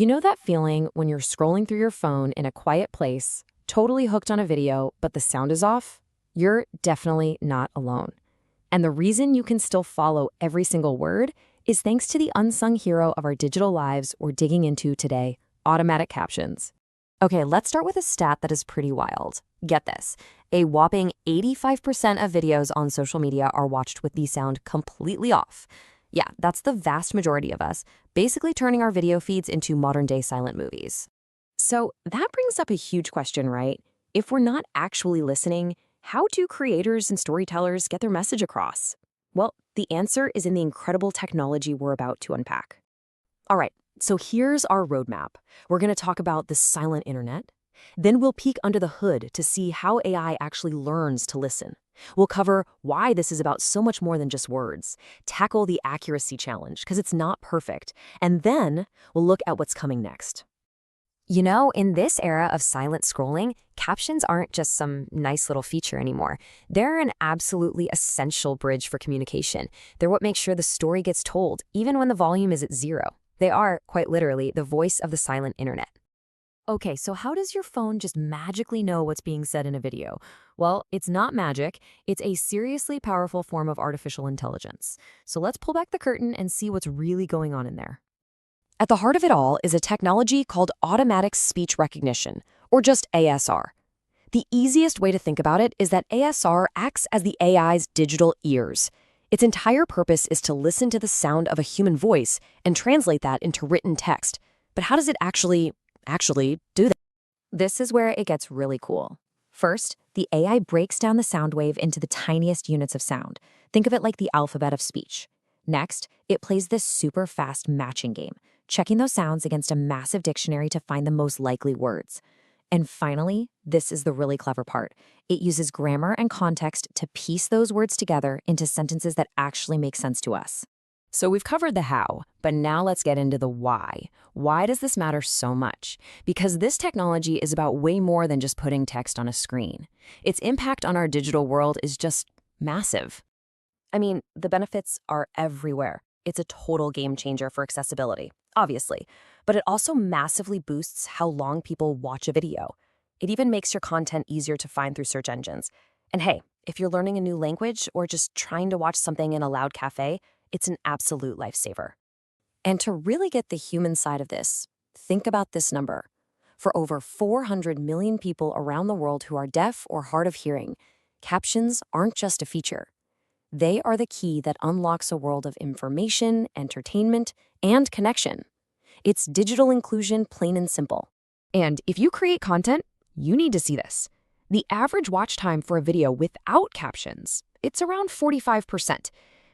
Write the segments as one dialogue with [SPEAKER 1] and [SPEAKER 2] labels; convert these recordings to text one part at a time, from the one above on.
[SPEAKER 1] You know that feeling when you're scrolling through your phone in a quiet place, totally hooked on a video, but the sound is off? You're definitely not alone. And the reason you can still follow every single word is thanks to the unsung hero of our digital lives we're digging into today, automatic captions. Okay, let's start with a stat that is pretty wild. Get this. A whopping 85% of videos on social media are watched with the sound completely off. Yeah, that's the vast majority of us, basically turning our video feeds into modern-day silent movies. So that brings up a huge question, right? If we're not actually listening, how do creators and storytellers get their message across? Well, the answer is in the incredible technology we're about to unpack. All right, so here's our roadmap. We're going to talk about the silent internet. Then we'll peek under the hood to see how AI actually learns to listen. We'll cover why this is about so much more than just words, tackle the accuracy challenge because it's not perfect, and then we'll look at what's coming next. You know, in this era of silent scrolling, captions aren't just some nice little feature anymore. They're an absolutely essential bridge for communication. They're what makes sure the story gets told, even when the volume is at zero. They are, quite literally, the voice of the silent internet. Okay, so how does your phone just magically know what's being said in a video? Well, it's not magic. It's a seriously powerful form of artificial intelligence. So let's pull back the curtain and see what's really going on in there. At the heart of it all is a technology called automatic speech recognition, or just ASR. The easiest way to think about it is that ASR acts as the AI's digital ears. Its entire purpose is to listen to the sound of a human voice and translate that into written text. But how does it actually do that? This is where it gets really cool. First, the AI breaks down the sound wave into the tiniest units of sound. Think of it like the alphabet of speech. Next, it plays this super fast matching game, checking those sounds against a massive dictionary to find the most likely words. And finally, this is the really clever part. It uses grammar and context to piece those words together into sentences that actually make sense to us. So we've covered the how, but now let's get into the why. Why does this matter so much? Because this technology is about way more than just putting text on a screen. Its impact on our digital world is just massive. I mean, the benefits are everywhere. It's a total game changer for accessibility, obviously, but it also massively boosts how long people watch a video. It even makes your content easier to find through search engines. And hey, if you're learning a new language or just trying to watch something in a loud cafe, it's an absolute lifesaver. And to really get the human side of this, think about this number. For over 400 million people around the world who are deaf or hard of hearing, captions aren't just a feature. They are the key that unlocks a world of information, entertainment, and connection. It's digital inclusion, plain and simple. And if you create content, you need to see this. The average watch time for a video without captions, it's around 45%.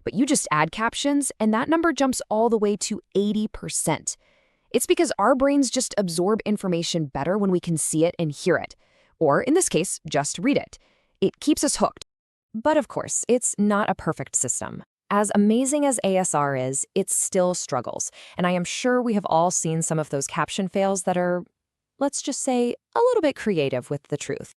[SPEAKER 1] But you just add captions, and that number jumps all the way to 80%. It's because our brains just absorb information better when we can see it and hear it. Or, in this case, just read it. It keeps us hooked. But of course, it's not a perfect system. As amazing as ASR is, it still struggles. And I am sure we have all seen some of those caption fails that are, let's just say, a little bit creative with the truth.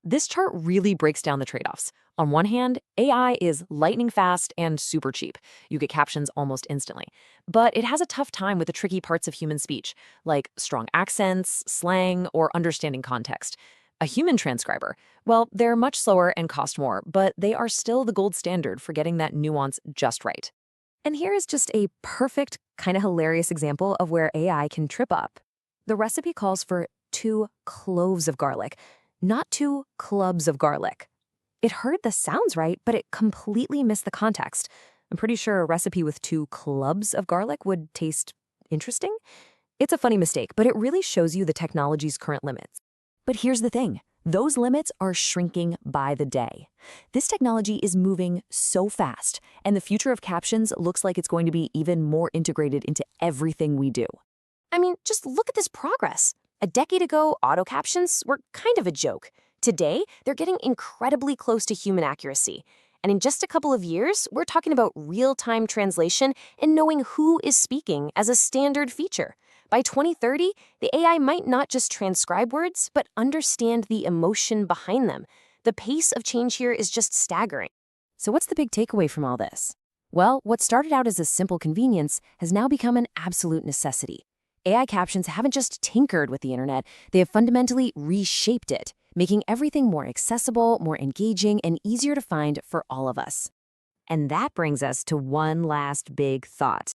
[SPEAKER 1] This chart really breaks down the trade-offs. On one hand, AI is lightning fast and super cheap. You get captions almost instantly. But it has a tough time with the tricky parts of human speech, like strong accents, slang, or understanding context. A human transcriber, well, they're much slower and cost more, but they are still the gold standard for getting that nuance just right. And here is just a perfect, kind of hilarious example of where AI can trip up. The recipe calls for 2 cloves of garlic, not 2 clubs of garlic. It heard the sounds right, but it completely missed the context. I'm pretty sure a recipe with 2 clubs of garlic would taste interesting. It's a funny mistake, but it really shows you the technology's current limits. But here's the thing. Those limits are shrinking by the day. This technology is moving so fast, and the future of captions looks like it's going to be even more integrated into everything we do. I mean, just look at this progress. A decade ago, auto captions were kind of a joke. Today, they're getting incredibly close to human accuracy. And in just a couple of years, we're talking about real-time translation and knowing who is speaking as a standard feature. By 2030, the AI might not just transcribe words, but understand the emotion behind them. The pace of change here is just staggering. So what's the big takeaway from all this? Well, what started out as a simple convenience has now become an absolute necessity. AI captions haven't just tinkered with the internet, they have fundamentally reshaped it, making everything more accessible, more engaging, and easier to find for all of us. And that brings us to one last big thought.